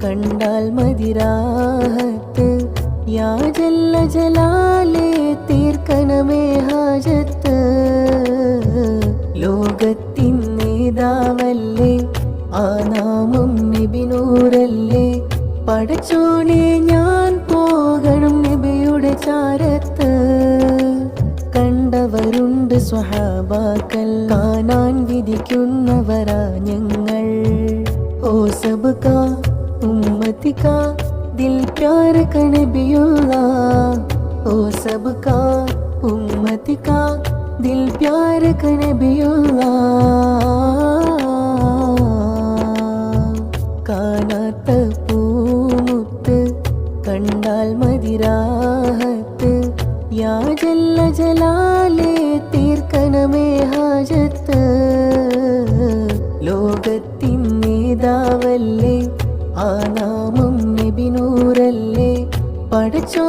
കണ്ടാൽ മതിരാഹത്ത് യാ ജല്ല ജലാലേ തീർക്കണമേ ഹാജത്ത്. ലോകത്തിൻ നേതാവല്ലേ ആ നാമം നബിനൂറല്ലേ. പടച്ചോനെ ഞാൻ പോകണം നബിയുടെ ചാരത്ത്. കണ്ടവരുണ്ട് സ്വഹാബാക്കൾ, കാണാൻ വിധിക്കുന്നവരാ ഞങ്ങൾ. ഓ സബ്കാ ഉമ്മത്തിക്കാ ദിൽ പ്യാർ ക നബിയുല്ലാഹ്. ഓ സബ്കാ ഉമ്മത്തിക്കാ ദിൽ പ്യാർ ക നബിയുല്ലാഹ്. കാണാത്ത പൂമുത്ത് കണ്ടാൽ മതിരാഹത്ത് യാ ജല്ല ജലാലേ തീർക്കണമേ ഹാജത്ത്. ലോകത്തിൻ നേതാവല്ലേ ആ നാമം നബിനൂറല്ലേ. പടച്ചോ